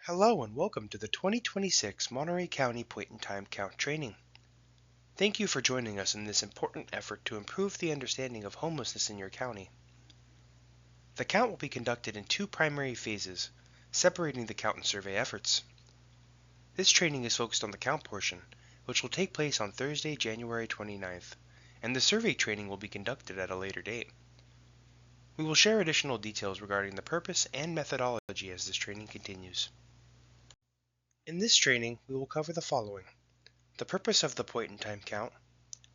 Hello and welcome to the 2026 Monterey County Point-in-Time Count Training. Thank you for joining us in this important effort to improve the understanding of homelessness in your county. The count will be conducted in two primary phases, separating the count and survey efforts. This training is focused on the count portion, which will take place on Thursday, January 29th, and the survey training will be conducted at a later date. We will share additional details regarding the purpose and methodology as this training continues. In this training, we will cover the following: the purpose of the point-in-time count,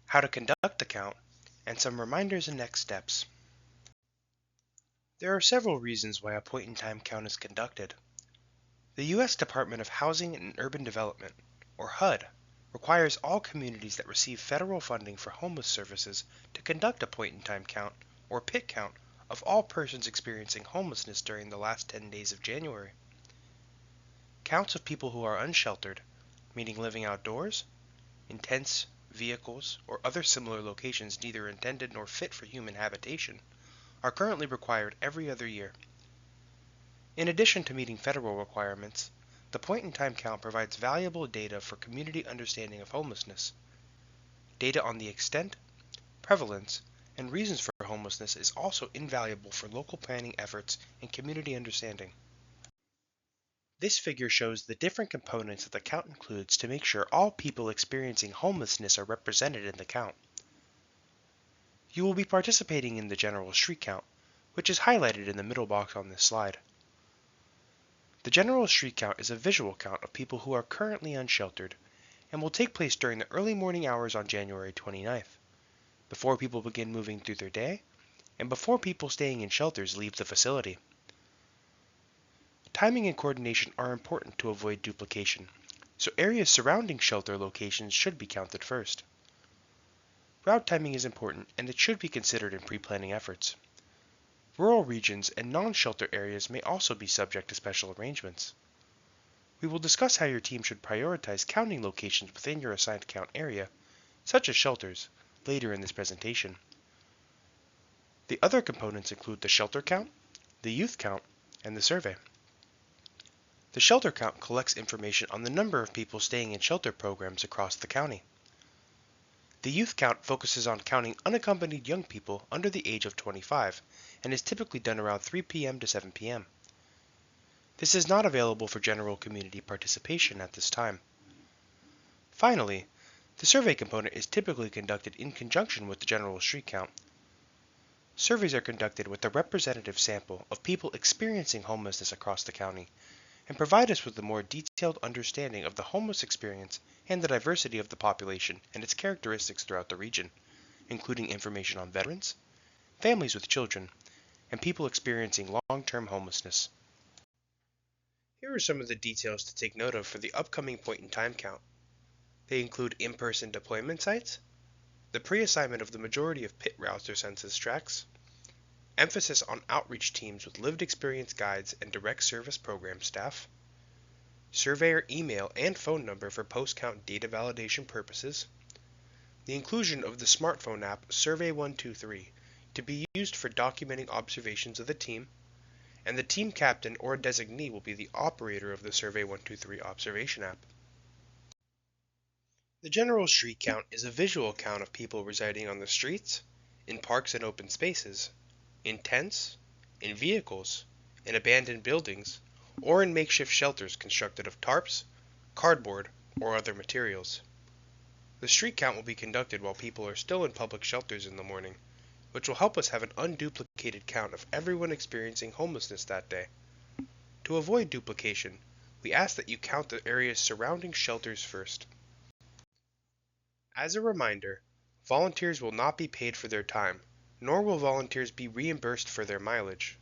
how to conduct the count, and some reminders and next steps. There are several reasons why a point-in-time count is conducted. The U.S. Department of Housing and Urban Development, or HUD, requires all communities that receive federal funding for homeless services to conduct a point-in-time count, or PIT count, of all persons experiencing homelessness during the last 10 days of January. Counts of people who are unsheltered, meaning living outdoors, in tents, vehicles, or other similar locations neither intended nor fit for human habitation, are currently required every other year. In addition to meeting federal requirements, the point-in-time count provides valuable data for community understanding of homelessness. Data on the extent, prevalence, and reasons for homelessness is also invaluable for local planning efforts and community understanding. This figure shows the different components that the count includes to make sure all people experiencing homelessness are represented in the count. You will be participating in the general street count, which is highlighted in the middle box on this slide. The general street count is a visual count of people who are currently unsheltered and will take place during the early morning hours on January 29th, before people begin moving through their day and before people staying in shelters leave the facility. Timing and coordination are important to avoid duplication, so areas surrounding shelter locations should be counted first. Route timing is important and it should be considered in pre-planning efforts. Rural regions and non-shelter areas may also be subject to special arrangements. We will discuss how your team should prioritize counting locations within your assigned count area, such as shelters, later in this presentation. The other components include the shelter count, the youth count, and the survey. The shelter count collects information on the number of people staying in shelter programs across the county. The youth count focuses on counting unaccompanied young people under the age of 25 and is typically done around 3 p.m. to 7 p.m. This is not available for general community participation at this time. Finally, the survey component is typically conducted in conjunction with the general street count. Surveys are conducted with a representative sample of people experiencing homelessness across the county and provide us with a more detailed understanding of the homeless experience and the diversity of the population and its characteristics throughout the region, including information on veterans, families with children, and people experiencing long-term homelessness. Here are some of the details to take note of for the upcoming point-in-time count. They include in-person deployment sites, the pre-assignment of the majority of PIT routes or census tracts, emphasis on outreach teams with lived experience guides and direct service program staff, surveyor email and phone number for post-count data validation purposes, the inclusion of the smartphone app Survey123 to be used for documenting observations of the team, and the team captain or designee will be the operator of the Survey123 observation app. The general street count is a visual count of people residing on the streets, in parks and open spaces, in tents, in vehicles, in abandoned buildings, or in makeshift shelters constructed of tarps, cardboard, or other materials. The street count will be conducted while people are still in public shelters in the morning, which will help us have an unduplicated count of everyone experiencing homelessness that day. To avoid duplication, we ask that you count the areas surrounding shelters first. As a reminder, volunteers will not be paid for their time, nor will volunteers be reimbursed for their mileage.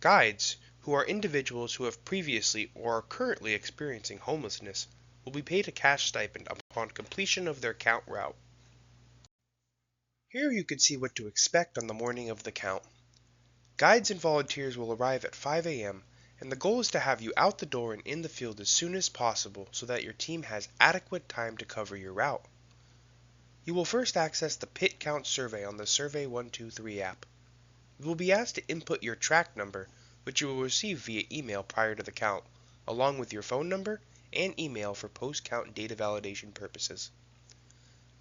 Guides, who are individuals who have previously or are currently experiencing homelessness, will be paid a cash stipend upon completion of their count route. Here you can see what to expect on the morning of the count. Guides and volunteers will arrive at 5 a.m. and the goal is to have you out the door and in the field as soon as possible so that your team has adequate time to cover your route. You will first access the PIT count survey on the Survey123 app. You will be asked to input your track number, which you will receive via email prior to the count, along with your phone number and email for post-count data validation purposes.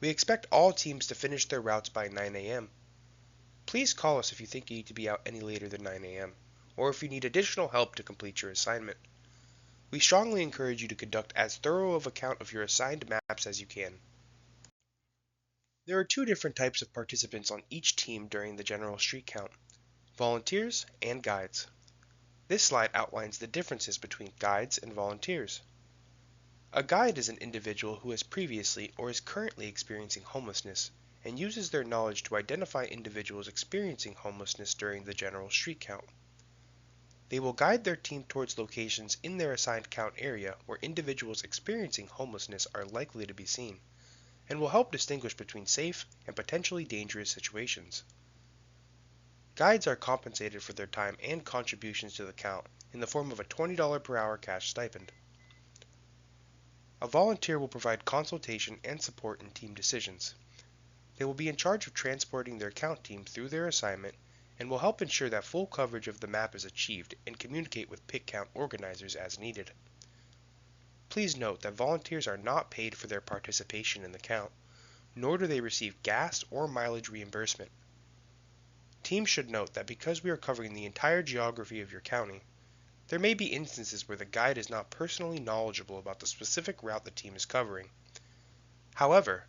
We expect all teams to finish their routes by 9 a.m. Please call us if you think you need to be out any later than 9 a.m., or if you need additional help to complete your assignment. We strongly encourage you to conduct as thorough of a count of your assigned maps as you can. There are two different types of participants on each team during the general street count: volunteers and guides. This slide outlines the differences between guides and volunteers. A guide is an individual who has previously or is currently experiencing homelessness and uses their knowledge to identify individuals experiencing homelessness during the general street count. They will guide their team towards locations in their assigned count area where individuals experiencing homelessness are likely to be seen, and will help distinguish between safe and potentially dangerous situations. Guides are compensated for their time and contributions to the count in the form of a $20 per hour cash stipend. A volunteer will provide consultation and support in team decisions. They will be in charge of transporting their count team through their assignment and will help ensure that full coverage of the map is achieved and communicate with pick count organizers as needed. Please note that volunteers are not paid for their participation in the count, nor do they receive gas or mileage reimbursement. Teams should note that because we are covering the entire geography of your county, there may be instances where the guide is not personally knowledgeable about the specific route the team is covering. However,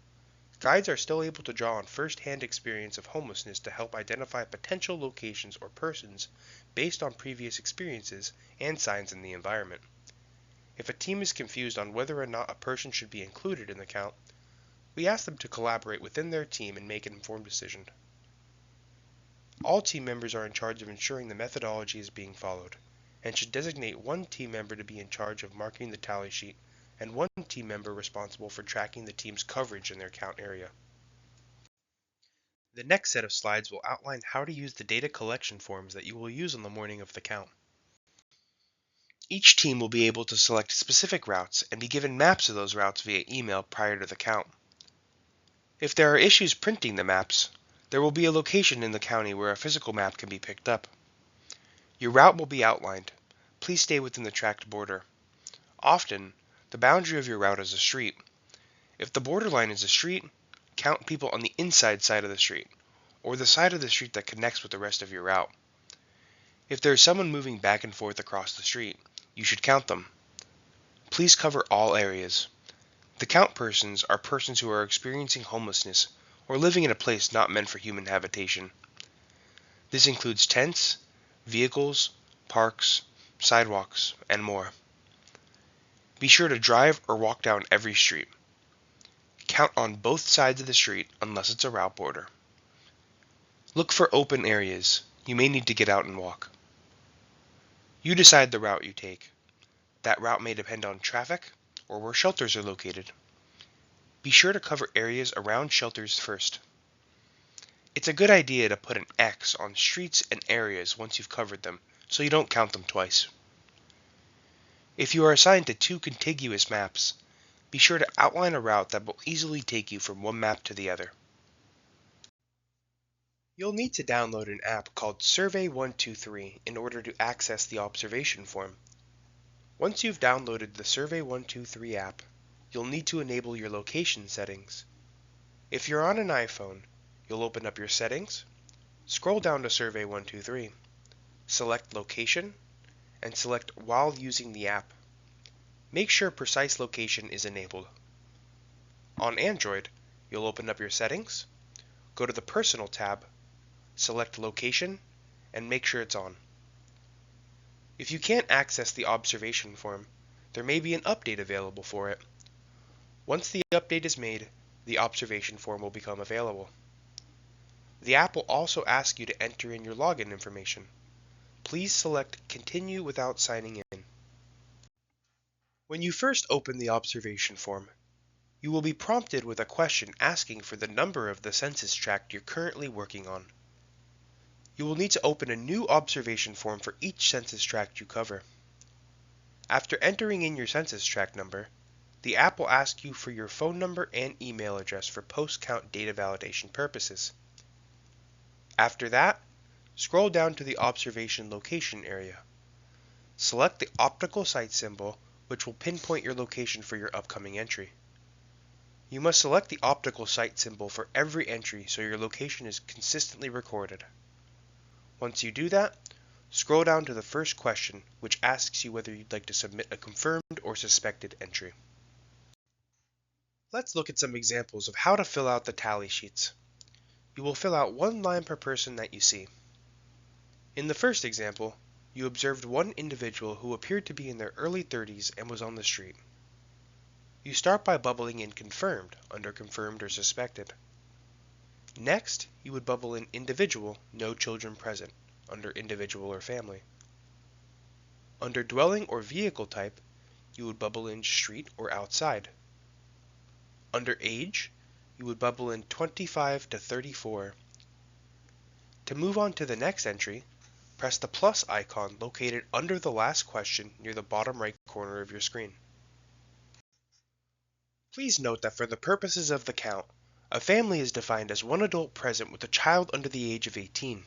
guides are still able to draw on first-hand experience of homelessness to help identify potential locations or persons based on previous experiences and signs in the environment. If a team is confused on whether or not a person should be included in the count, we ask them to collaborate within their team and make an informed decision. All team members are in charge of ensuring the methodology is being followed, and should designate one team member to be in charge of marking the tally sheet and one team member responsible for tracking the team's coverage in their count area. The next set of slides will outline how to use the data collection forms that you will use on the morning of the count. Each team will be able to select specific routes and be given maps of those routes via email prior to the count. If there are issues printing the maps, there will be a location in the county where a physical map can be picked up. Your route will be outlined. Please stay within the tracked border. Often, the boundary of your route is a street. If the borderline is a street, count people on the inside side of the street, or the side of the street that connects with the rest of your route. If there is someone moving back and forth across the street, you should count them. Please cover all areas. The count persons are persons who are experiencing homelessness or living in a place not meant for human habitation. This includes tents, vehicles, parks, sidewalks, and more. Be sure to drive or walk down every street. Count on both sides of the street unless it's a route border. Look for open areas. You may need to get out and walk. You decide the route you take. That route may depend on traffic or where shelters are located. Be sure to cover areas around shelters first. It's a good idea to put an X on streets and areas once you've covered them, so you don't count them twice. If you are assigned to two contiguous maps, be sure to outline a route that will easily take you from one map to the other. You'll need to download an app called Survey 123 in order to access the observation form. Once you've downloaded the Survey 123 app, you'll need to enable your location settings. If you're on an iPhone, you'll open up your settings, scroll down to Survey 123, select Location, and select While using the app. Make sure Precise Location is enabled. On Android, you'll open up your settings, go to the Personal tab, select Location, and make sure it's on. If you can't access the observation form, there may be an update available for it. Once the update is made, the observation form will become available. The app will also ask you to enter in your login information. Please select Continue without signing in. When you first open the observation form, you will be prompted with a question asking for the number of the census tract you're currently working on. You will need to open a new observation form for each census tract you cover. After entering in your census tract number, the app will ask you for your phone number and email address for post-count data validation purposes. After that, scroll down to the observation location area. select the optical site symbol, which will pinpoint your location for your upcoming entry. You must select the optical site symbol for every entry so your location is consistently recorded. Once you do that, scroll down to the first question, which asks you whether you'd like to submit a confirmed or suspected entry. Let's look at some examples of how to fill out the tally sheets. You will fill out one line per person that you see. In the first example, you observed one individual who appeared to be in their early 30s and was on the street. You start by bubbling in confirmed under confirmed or suspected. Next, you would bubble in individual, no children present, under individual or family. Under dwelling or vehicle type, you would bubble in street or outside. Under age, you would bubble in 25 to 34. To move on to the next entry, press the plus icon located under the last question near the bottom right corner of your screen. Please note that for the purposes of the count, a family is defined as one adult present with a child under the age of 18.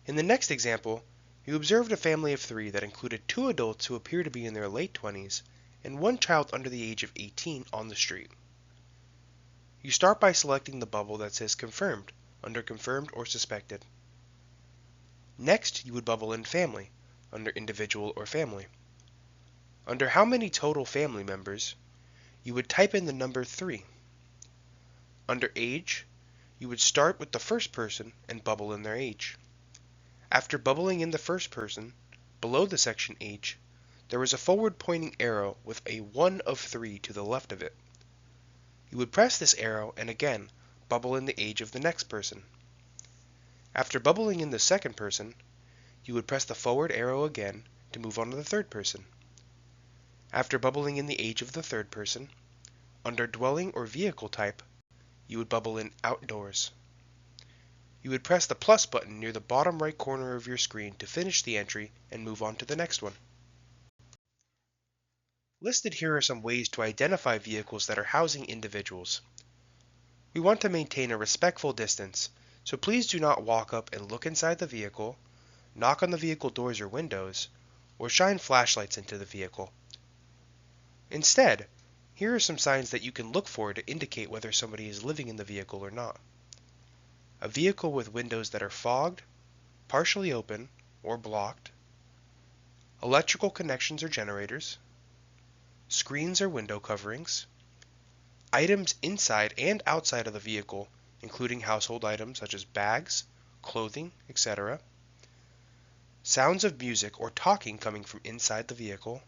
In the next example, you observed a family of 3 that included 2 adults who appear to be in their late 20s and 1 child under the age of 18 on the street. You start by selecting the bubble that says confirmed under confirmed or suspected. Next, you would bubble in family under individual or family. Under how many total family members, you would type in the number 3. Under age, you would start with the first person and bubble in their age. After bubbling in the first person, below the section age, there is a forward-pointing arrow with a 1 of 3 to the left of it. You would press this arrow and again bubble in the age of the next person. After bubbling in the second person, you would press the forward arrow again to move on to the third person. After bubbling in the age of the third person, under dwelling or vehicle type, you would bubble in outdoors. You would press the plus button near the bottom right corner of your screen to finish the entry and move on to the next one. Listed here are some ways to identify vehicles that are housing individuals. We want to maintain a respectful distance, so please do not walk up and look inside the vehicle, knock on the vehicle doors or windows, or shine flashlights into the vehicle. Instead, here are some signs that you can look for to indicate whether somebody is living in the vehicle or not. A vehicle with windows that are fogged, partially open, or blocked. Electrical connections or generators. Screens or window coverings. Items inside and outside of the vehicle, including household items such as bags, clothing, etc. Sounds of music or talking coming from inside the vehicle.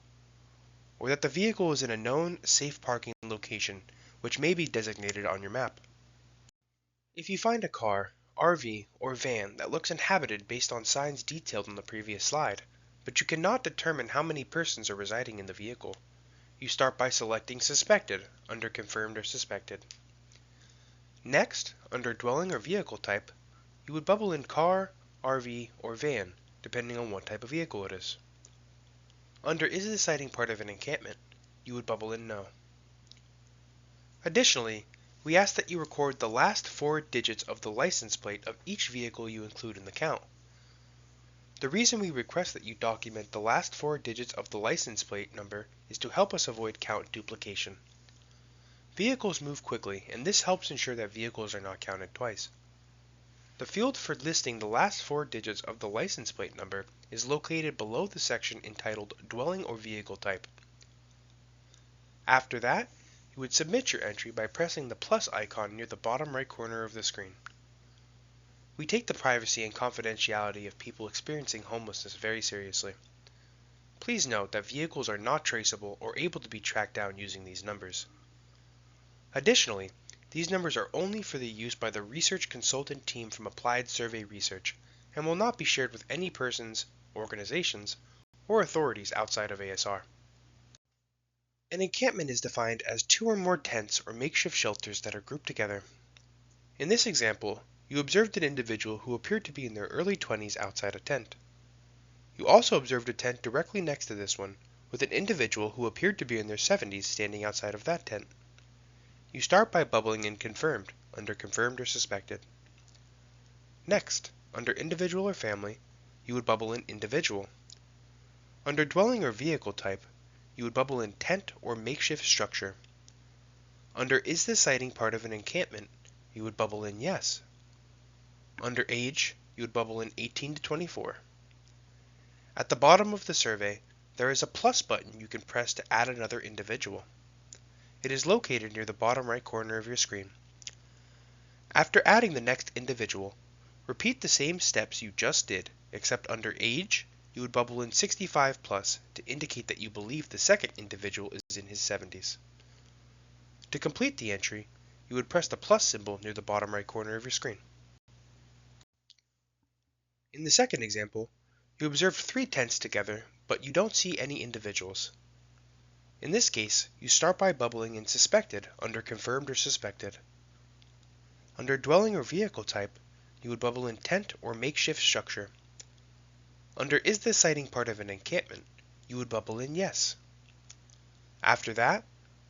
Or that the vehicle is in a known safe parking location, which may be designated on your map. If you find a car, RV, or van that looks inhabited based on signs detailed on the previous slide, but you cannot determine how many persons are residing in the vehicle, you start by selecting Suspected under Confirmed or Suspected. Next, under Dwelling or Vehicle Type, you would bubble in Car, RV, or Van, depending on what type of vehicle it is. Under Is the sighting part of an encampment, you would bubble in No. Additionally, we ask that you record the last 4 digits of the license plate of each vehicle you include in the count. The reason we request that you document the last 4 digits of the license plate number is to help us avoid count duplication. Vehicles move quickly, and this helps ensure that vehicles are not counted twice. The field for listing the last 4 digits of the license plate number is located below the section entitled Dwelling or Vehicle Type. After that, you would submit your entry by pressing the plus icon near the bottom right corner of the screen. We take the privacy and confidentiality of people experiencing homelessness very seriously. Please note that vehicles are not traceable or able to be tracked down using these numbers. Additionally, these numbers are only for the use by the research consultant team from Applied Survey Research and will not be shared with any persons, organizations, or authorities outside of ASR. An encampment is defined as 2 or more tents or makeshift shelters that are grouped together. In this example, you observed an individual who appeared to be in their early 20s outside a tent. You also observed a tent directly next to this one, with an individual who appeared to be in their 70s standing outside of that tent. You start by bubbling in Confirmed under Confirmed or Suspected. Next, under Individual or Family, you would bubble in Individual. Under dwelling or vehicle type, you would bubble in tent or makeshift structure. Under is this sighting part of an encampment, you would bubble in yes. Under age, you would bubble in 18 to 24. At the bottom of the survey, there is a plus button you can press to add another individual. It is located near the bottom right corner of your screen. After adding the next individual, repeat the same steps you just did, except under age, you would bubble in 65 plus to indicate that you believe the second individual is in his 70s. To complete the entry, you would press the plus symbol near the bottom right corner of your screen. In the second example, you observe 3 tents together, but you don't see any individuals. In this case, you start by bubbling in suspected under confirmed or suspected. Under dwelling or vehicle type, you would bubble in tent or makeshift structure. Under is this sighting part of an encampment, you would bubble in yes. After that,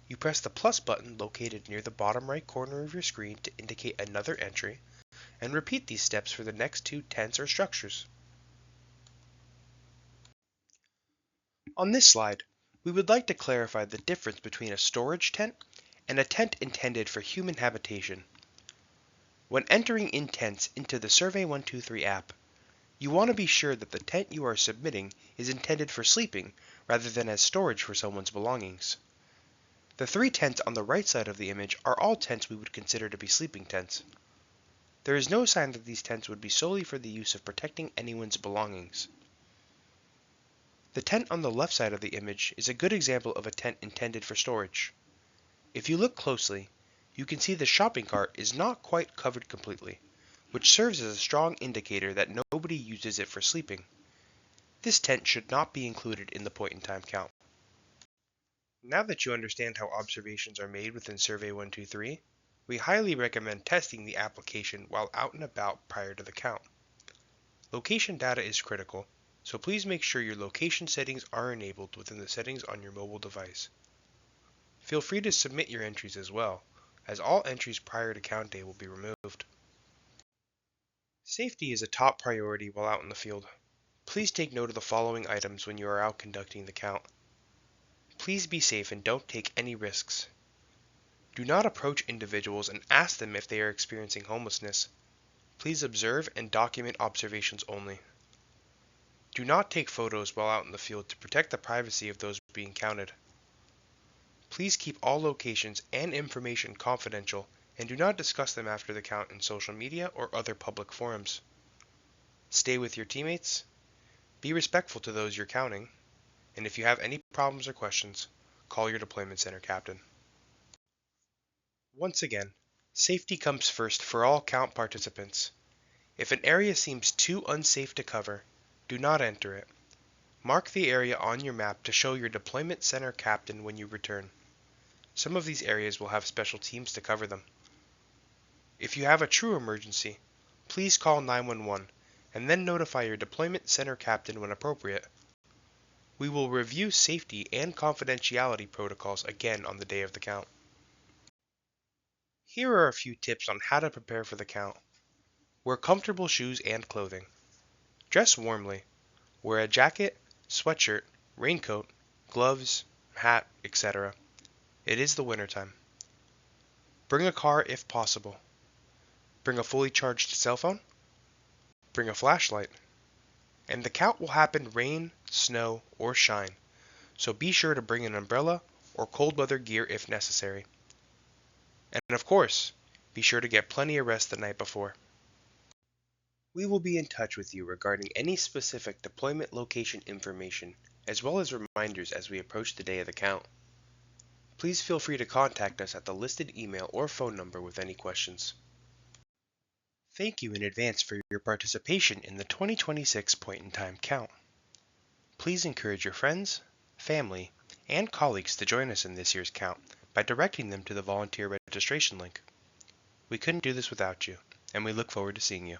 you press the plus button located near the bottom right corner of your screen to indicate another entry, and repeat these steps for the next 2 tents or structures. On this slide, we would like to clarify the difference between a storage tent and a tent intended for human habitation. When entering in tents into the Survey123 app, you want to be sure that the tent you are submitting is intended for sleeping rather than as storage for someone's belongings. The 3 tents on the right side of the image are all tents we would consider to be sleeping tents. There is no sign that these tents would be solely for the use of protecting anyone's belongings. The tent on the left side of the image is a good example of a tent intended for storage. If you look closely, you can see the shopping cart is not quite covered completely, which serves as a strong indicator that nobody uses it for sleeping. This tent should not be included in the point-in-time count. Now that you understand how observations are made within Survey123, we highly recommend testing the application while out and about prior to the count. Location data is critical, so please make sure your location settings are enabled within the settings on your mobile device. Feel free to submit your entries as well, as all entries prior to count day will be removed. Safety is a top priority while out in the field. Please take note of the following items when you are out conducting the count. Please be safe and don't take any risks. Do not approach individuals and ask them if they are experiencing homelessness. Please observe and document observations only. Do not take photos while out in the field to protect the privacy of those being counted. Please keep all locations and information confidential and do not discuss them after the count in social media or other public forums. Stay with your teammates, be respectful to those you're counting, and if you have any problems or questions, call your deployment center captain. Once again, safety comes first for all count participants. If an area seems too unsafe to cover, do not enter it. Mark the area on your map to show your deployment center captain when you return. Some of these areas will have special teams to cover them. If you have a true emergency, please call 911 and then notify your deployment center captain when appropriate. We will review safety and confidentiality protocols again on the day of the count. Here are a few tips on how to prepare for the count. Wear comfortable shoes and clothing. Dress warmly. Wear a jacket, sweatshirt, raincoat, gloves, hat, etc. It is the wintertime. Bring a car if possible. Bring a fully charged cell phone. Bring a flashlight. And the count will happen rain, snow, or shine, so be sure to bring an umbrella or cold weather gear if necessary. And of course, be sure to get plenty of rest the night before. We will be in touch with you regarding any specific deployment location information, as well as reminders as we approach the day of the count. Please feel free to contact us at the listed email or phone number with any questions. Thank you in advance for your participation in the 2026 point-in-time count. Please encourage your friends, family, and colleagues to join us in this year's count by directing them to the volunteer registration link. We couldn't do this without you, and we look forward to seeing you.